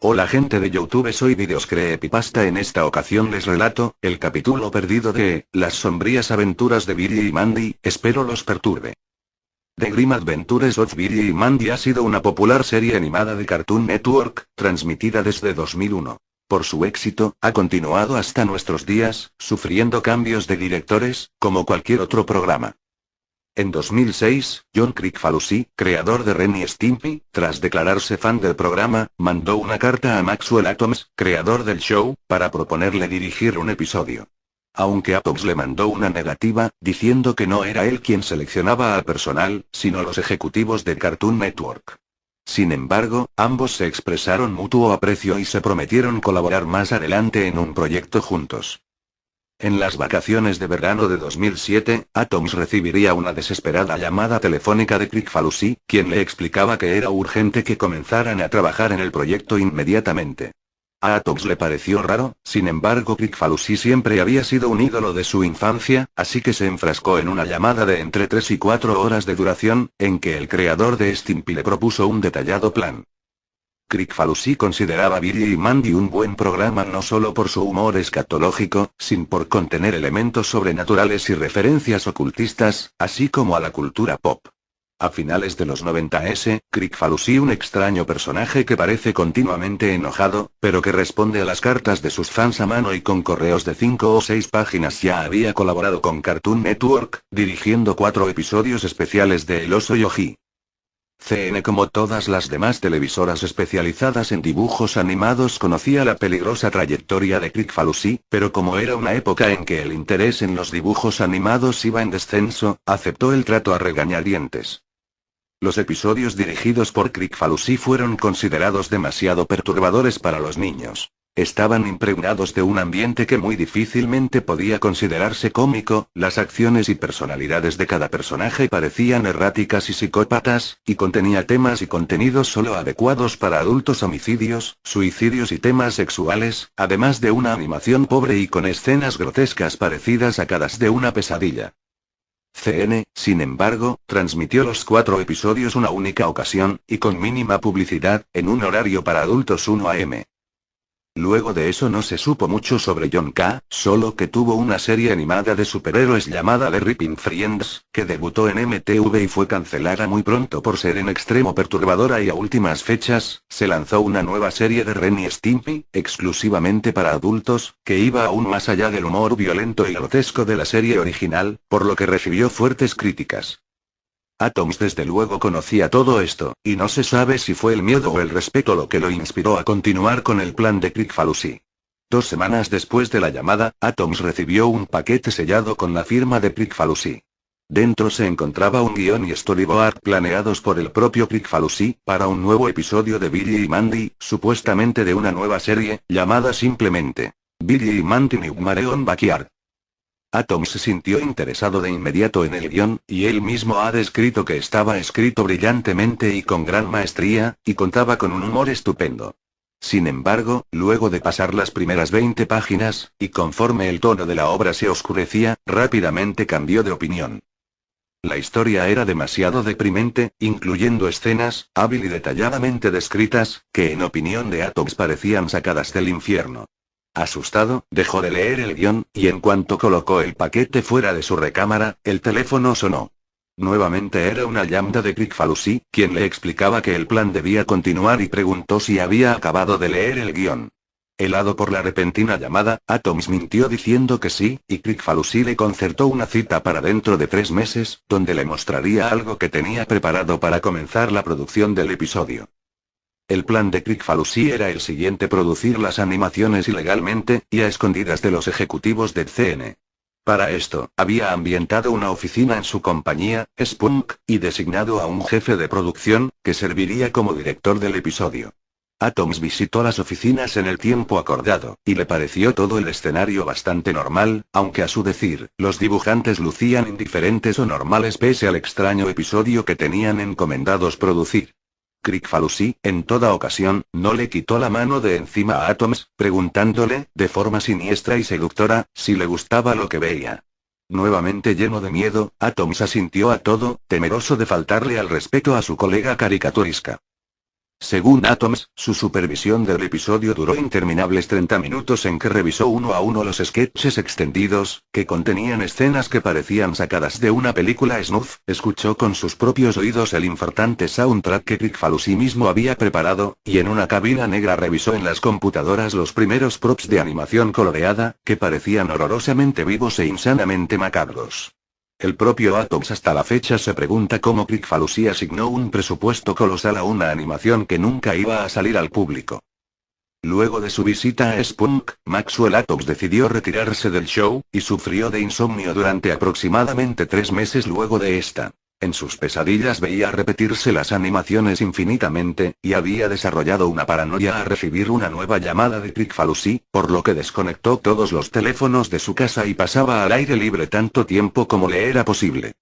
Hola gente de YouTube, soy Videos Creepypasta. En esta ocasión les relato el capítulo perdido de Las sombrías aventuras de Billy y Mandy. Espero los perturbe. The Grim Adventures of Billy y Mandy ha sido una popular serie animada de Cartoon Network, transmitida desde 2001. Por su éxito, ha continuado hasta nuestros días, sufriendo cambios de directores, como cualquier otro programa. En 2006, John Kricfalusi, creador de Ren y Stimpy, tras declararse fan del programa, mandó una carta a Maxwell Atoms, creador del show, para proponerle dirigir un episodio. Aunque Atoms le mandó una negativa, diciendo que no era él quien seleccionaba al personal, sino los ejecutivos de Cartoon Network. Sin embargo, ambos se expresaron mutuo aprecio y se prometieron colaborar más adelante en un proyecto juntos. En las vacaciones de verano de 2007, Atoms recibiría una desesperada llamada telefónica de Kricfalusi, quien le explicaba que era urgente que comenzaran a trabajar en el proyecto inmediatamente. A Atoms le pareció raro, sin embargo Kricfalusi siempre había sido un ídolo de su infancia, así que se enfrascó en una llamada de entre 3 y 4 horas de duración, en que el creador de Stimpy le propuso un detallado plan. Kricfalusi consideraba Billy y Mandy un buen programa no solo por su humor escatológico, sino por contener elementos sobrenaturales y referencias ocultistas, así como a la cultura pop. A finales de los 90 Kricfalusi, un extraño personaje que parece continuamente enojado, pero que responde a las cartas de sus fans a mano y con correos de 5 o 6 páginas, ya había colaborado con Cartoon Network, dirigiendo 4 episodios especiales de El oso Yogi. CN, como todas las demás televisoras especializadas en dibujos animados, conocía la peligrosa trayectoria de Kricfalusi, pero como era una época en que el interés en los dibujos animados iba en descenso, aceptó el trato a regañadientes. Los episodios dirigidos por Kricfalusi fueron considerados demasiado perturbadores para los niños. Estaban impregnados de un ambiente que muy difícilmente podía considerarse cómico, las acciones y personalidades de cada personaje parecían erráticas y psicópatas, y contenía temas y contenidos solo adecuados para adultos: homicidios, suicidios y temas sexuales, además de una animación pobre y con escenas grotescas parecidas a sacadas de una pesadilla. CN, sin embargo, transmitió los 4 episodios una única ocasión, y con mínima publicidad, en un horario para adultos 1 AM. Luego de eso no se supo mucho sobre John K., solo que tuvo una serie animada de superhéroes llamada The Ripping Friends, que debutó en MTV y fue cancelada muy pronto por ser en extremo perturbadora, y a últimas fechas, se lanzó una nueva serie de Ren y Stimpy, exclusivamente para adultos, que iba aún más allá del humor violento y grotesco de la serie original, por lo que recibió fuertes críticas. Atoms desde luego conocía todo esto, y no se sabe si fue el miedo o el respeto lo que lo inspiró a continuar con el plan de Kricfalusi. 2 semanas después de la llamada, Atoms recibió un paquete sellado con la firma de Kricfalusi. Dentro se encontraba un guión y storyboard planeados por el propio Kricfalusi, para un nuevo episodio de Billy y Mandy, supuestamente de una nueva serie, llamada simplemente Billy y Mandy Nightmare on Backyard. Atoms se sintió interesado de inmediato en el guión, y él mismo ha descrito que estaba escrito brillantemente y con gran maestría, y contaba con un humor estupendo. Sin embargo, luego de pasar las primeras 20 páginas, y conforme el tono de la obra se oscurecía, rápidamente cambió de opinión. La historia era demasiado deprimente, incluyendo escenas, hábil y detalladamente descritas, que en opinión de Atoms parecían sacadas del infierno. Asustado, dejó de leer el guión, y en cuanto colocó el paquete fuera de su recámara, el teléfono sonó. Nuevamente era una llamada de Kricfalusi, quien le explicaba que el plan debía continuar, y preguntó si había acabado de leer el guión. Helado por la repentina llamada, Atoms mintió diciendo que sí, y Kricfalusi le concertó una cita para dentro de 3 meses, donde le mostraría algo que tenía preparado para comenzar la producción del episodio. El plan de Kricfalusi era el siguiente: producir las animaciones ilegalmente, y a escondidas de los ejecutivos de CN. Para esto, había ambientado una oficina en su compañía, Spunk, y designado a un jefe de producción, que serviría como director del episodio. Atoms visitó las oficinas en el tiempo acordado, y le pareció todo el escenario bastante normal, aunque a su decir, los dibujantes lucían indiferentes o normales pese al extraño episodio que tenían encomendados producir. Kricfalusi, en toda ocasión, no le quitó la mano de encima a Atoms, preguntándole, de forma siniestra y seductora, si le gustaba lo que veía. Nuevamente lleno de miedo, Atoms asintió a todo, temeroso de faltarle al respeto a su colega caricaturesca. Según Atoms, su supervisión del episodio duró interminables 30 minutos en que revisó uno a uno los sketches extendidos, que contenían escenas que parecían sacadas de una película snuff, escuchó con sus propios oídos el infartante soundtrack que Kricfalusi mismo había preparado, y en una cabina negra revisó en las computadoras los primeros props de animación coloreada, que parecían horrorosamente vivos e insanamente macabros. El propio Atoms hasta la fecha se pregunta cómo Kricfalusi asignó un presupuesto colosal a una animación que nunca iba a salir al público. Luego de su visita a Spunk, Maxwell Atoms decidió retirarse del show, y sufrió de insomnio durante aproximadamente 3 meses luego de esta. En sus pesadillas veía repetirse las animaciones infinitamente, y había desarrollado una paranoia a recibir una nueva llamada de Kricfalusi, por lo que desconectó todos los teléfonos de su casa y pasaba al aire libre tanto tiempo como le era posible.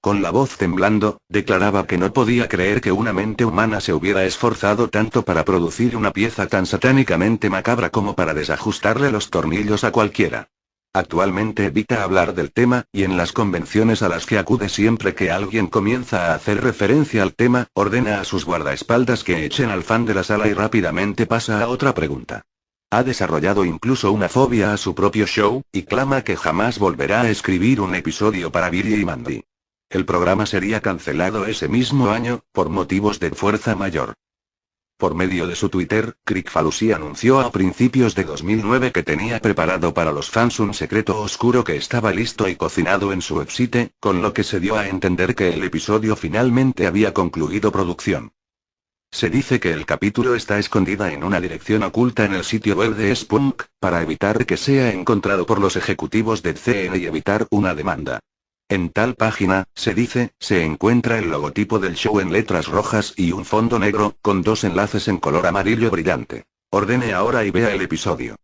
Con la voz temblando, declaraba que no podía creer que una mente humana se hubiera esforzado tanto para producir una pieza tan satánicamente macabra como para desajustarle los tornillos a cualquiera. Actualmente evita hablar del tema, y en las convenciones a las que acude siempre que alguien comienza a hacer referencia al tema, ordena a sus guardaespaldas que echen al fan de la sala y rápidamente pasa a otra pregunta. Ha desarrollado incluso una fobia a su propio show, y clama que jamás volverá a escribir un episodio para Billy y Mandy. El programa sería cancelado ese mismo año, por motivos de fuerza mayor. Por medio de su Twitter, Kricfalusi anunció a principios de 2009 que tenía preparado para los fans un secreto oscuro que estaba listo y cocinado en su website, con lo que se dio a entender que el episodio finalmente había concluido producción. Se dice que el capítulo está escondida en una dirección oculta en el sitio web de Spunk, para evitar que sea encontrado por los ejecutivos de CN y evitar una demanda. En tal página, se dice, se encuentra el logotipo del show en letras rojas y un fondo negro, con 2 enlaces en color amarillo brillante. Ordene ahora y vea el episodio.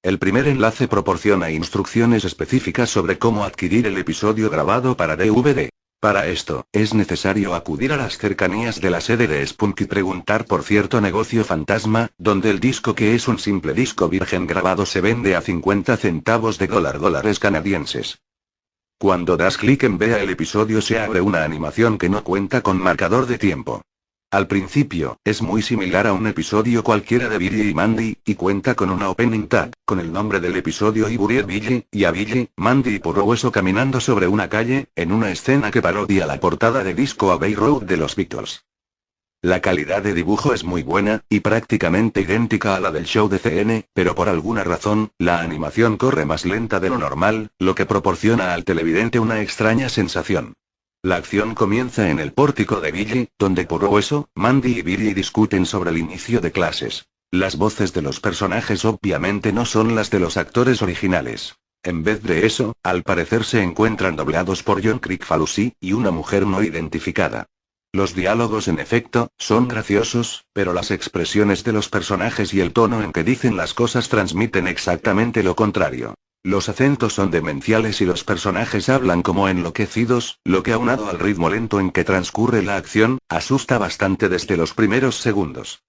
El primer enlace proporciona instrucciones específicas sobre cómo adquirir el episodio grabado para DVD. Para esto, es necesario acudir a las cercanías de la sede de Spunk y preguntar por cierto negocio fantasma, donde el disco, que es un simple disco virgen grabado, se vende a 50 centavos de dólares canadienses. Cuando das clic en vea el episodio se abre una animación que no cuenta con marcador de tiempo. Al principio, es muy similar a un episodio cualquiera de Billy y Mandy, y cuenta con una opening tag, con el nombre del episodio y Buried Billy, y a Billy, Mandy y Puro Hueso caminando sobre una calle, en una escena que parodia la portada de Disco Abbey Road de los Beatles. La calidad de dibujo es muy buena, y prácticamente idéntica a la del show de CN, pero por alguna razón, la animación corre más lenta de lo normal, lo que proporciona al televidente una extraña sensación. La acción comienza en el pórtico de Billy, donde Puro Hueso, Mandy y Billy discuten sobre el inicio de clases. Las voces de los personajes obviamente no son las de los actores originales. En vez de eso, al parecer se encuentran doblados por John Kricfalusi, y una mujer no identificada. Los diálogos en efecto, son graciosos, pero las expresiones de los personajes y el tono en que dicen las cosas transmiten exactamente lo contrario. Los acentos son demenciales y los personajes hablan como enloquecidos, lo que aunado al ritmo lento en que transcurre la acción, asusta bastante desde los primeros segundos.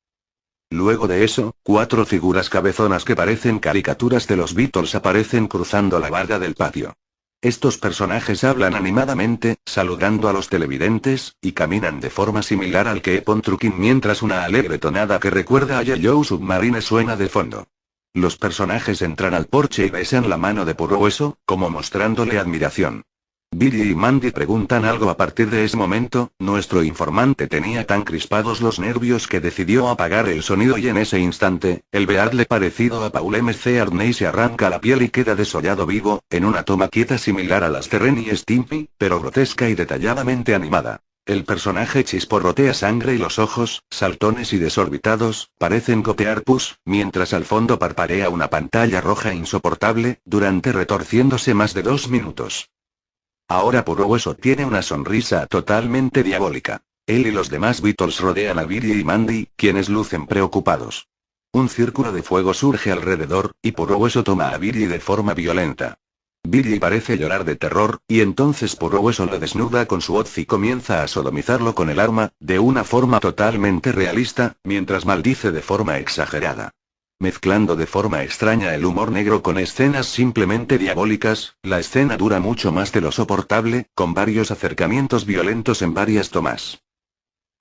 Luego de eso, 4 figuras cabezonas que parecen caricaturas de los Beatles aparecen cruzando la barda del patio. Estos personajes hablan animadamente, saludando a los televidentes, y caminan de forma similar al que Epon Truckin mientras una alegre tonada que recuerda a Yellow Submarine suena de fondo. Los personajes entran al porche y besan la mano de Puro Hueso, como mostrándole admiración. Billy y Mandy preguntan algo a partir de ese momento, nuestro informante tenía tan crispados los nervios que decidió apagar el sonido y en ese instante, el Beardle parecido a Paul McCartney se arranca la piel y queda desollado vivo, en una toma quieta similar a las de Ren y Stimpy, pero grotesca y detalladamente animada. El personaje chisporrotea sangre y los ojos, saltones y desorbitados, parecen gotear pus, mientras al fondo parparea una pantalla roja insoportable, durante retorciéndose más de 2 minutos. Ahora Puro Hueso tiene una sonrisa totalmente diabólica. Él y los demás Beatles rodean a Billy y Mandy, quienes lucen preocupados. Un círculo de fuego surge alrededor, y Puro Hueso toma a Billy de forma violenta. Billy parece llorar de terror, y entonces Puro Hueso lo desnuda con su hoz y comienza a sodomizarlo con el arma, de una forma totalmente realista, mientras maldice de forma exagerada. Mezclando de forma extraña el humor negro con escenas simplemente diabólicas, la escena dura mucho más de lo soportable, con varios acercamientos violentos en varias tomas.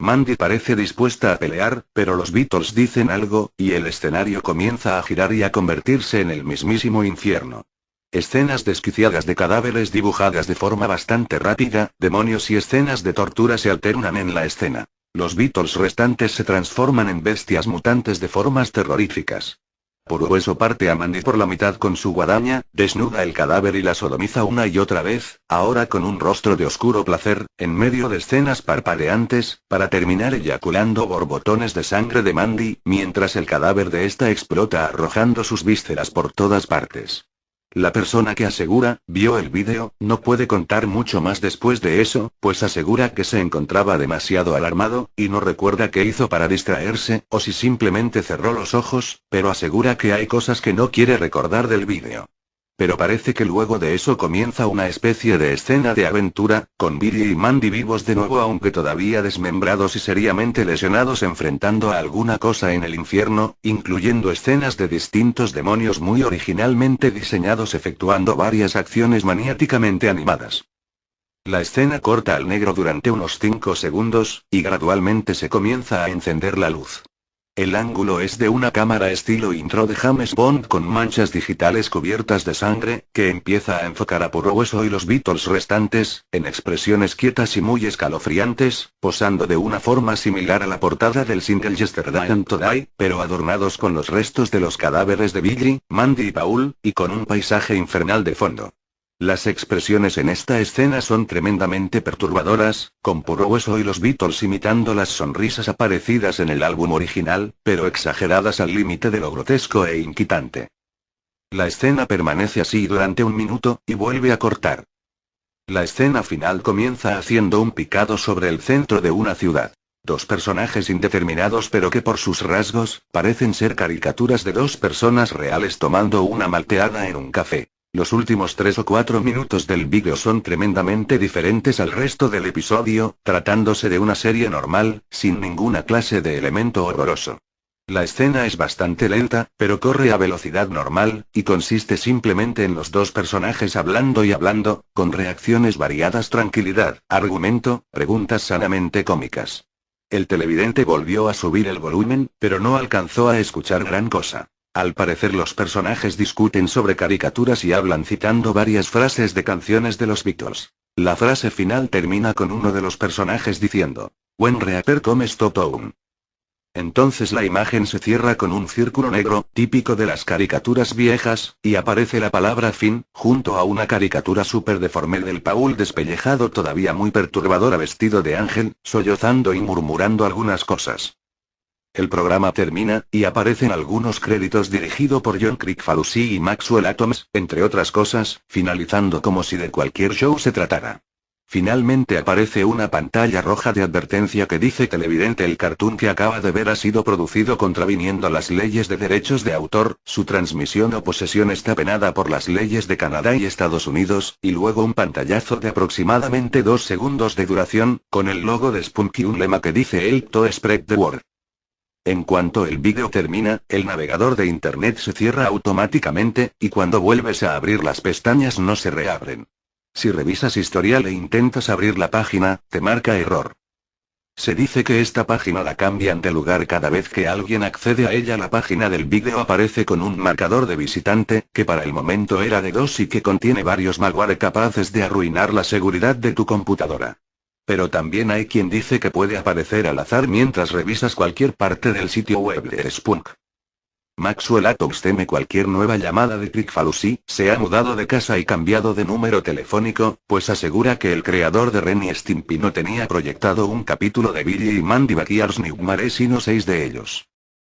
Mandy parece dispuesta a pelear, pero los Beatles dicen algo, y el escenario comienza a girar y a convertirse en el mismísimo infierno. Escenas desquiciadas de cadáveres dibujadas de forma bastante rápida, demonios y escenas de tortura se alternan en la escena. Los Beatles restantes se transforman en bestias mutantes de formas terroríficas. Puruhueso parte a Mandy por la mitad con su guadaña, desnuda el cadáver y la sodomiza una y otra vez, ahora con un rostro de oscuro placer, en medio de escenas parpadeantes, para terminar eyaculando borbotones de sangre de Mandy, mientras el cadáver de esta explota arrojando sus vísceras por todas partes. La persona que asegura, vio el vídeo, no puede contar mucho más después de eso, pues asegura que se encontraba demasiado alarmado, y no recuerda qué hizo para distraerse, o si simplemente cerró los ojos, pero asegura que hay cosas que no quiere recordar del vídeo. Pero parece que luego de eso comienza una especie de escena de aventura, con Billy y Mandy vivos de nuevo aunque todavía desmembrados y seriamente lesionados enfrentando a alguna cosa en el infierno, incluyendo escenas de distintos demonios muy originalmente diseñados efectuando varias acciones maniáticamente animadas. La escena corta al negro durante unos 5 segundos, y gradualmente se comienza a encender la luz. El ángulo es de una cámara estilo intro de James Bond con manchas digitales cubiertas de sangre, que empieza a enfocar a Puruhueso y los Beatles restantes, en expresiones quietas y muy escalofriantes, posando de una forma similar a la portada del single Yesterday and Today, pero adornados con los restos de los cadáveres de Billy, Mandy y Paul, y con un paisaje infernal de fondo. Las expresiones en esta escena son tremendamente perturbadoras, con Puruhueso y los Beatles imitando las sonrisas aparecidas en el álbum original, pero exageradas al límite de lo grotesco e inquietante. La escena permanece así durante 1 minuto, y vuelve a cortar. La escena final comienza haciendo un picado sobre el centro de una ciudad. 2 personajes indeterminados pero que por sus rasgos, parecen ser caricaturas de 2 personas reales tomando una malteada en un café. Los últimos 3 o 4 minutos del vídeo son tremendamente diferentes al resto del episodio, tratándose de una serie normal, sin ninguna clase de elemento horroroso. La escena es bastante lenta, pero corre a velocidad normal, y consiste simplemente en los 2 personajes hablando y hablando, con reacciones variadas, tranquilidad, argumento, preguntas sanamente cómicas. El televidente volvió a subir el volumen, pero no alcanzó a escuchar gran cosa. Al parecer los personajes discuten sobre caricaturas y hablan citando varias frases de canciones de los Beatles. La frase final termina con uno de los personajes diciendo, "When Reaper comes to town". Entonces la imagen se cierra con un círculo negro, típico de las caricaturas viejas, y aparece la palabra fin, junto a una caricatura súper deforme del Paul despellejado todavía muy perturbadora vestido de ángel, sollozando y murmurando algunas cosas. El programa termina, y aparecen algunos créditos dirigido por John Kricfalusi y Maxwell Atoms, entre otras cosas, finalizando como si de cualquier show se tratara. Finalmente aparece una pantalla roja de advertencia que dice televidente el cartoon que acaba de ver ha sido producido contraviniendo las leyes de derechos de autor, su transmisión o posesión está penada por las leyes de Canadá y Estados Unidos, y luego un pantallazo de aproximadamente 2 segundos de duración, con el logo de Spunk y un lema que dice Help to spread the word. En cuanto el vídeo termina, el navegador de internet se cierra automáticamente, y cuando vuelves a abrir las pestañas no se reabren. Si revisas historial e intentas abrir la página, te marca error. Se dice que esta página la cambian de lugar cada vez que alguien accede a ella. La página del vídeo aparece con un marcador de visitante, que para el momento era de 2 y que contiene varios malware capaces de arruinar la seguridad de tu computadora. Pero también hay quien dice que puede aparecer al azar mientras revisas cualquier parte del sitio web de Spunk. Maxwell Atoms teme cualquier nueva llamada de Kricfalusi, se ha mudado de casa y cambiado de número telefónico, pues asegura que el creador de Ren y Stimpy no tenía proyectado un capítulo de Billy y Mandy Backyards Nightmare sino 6 de ellos.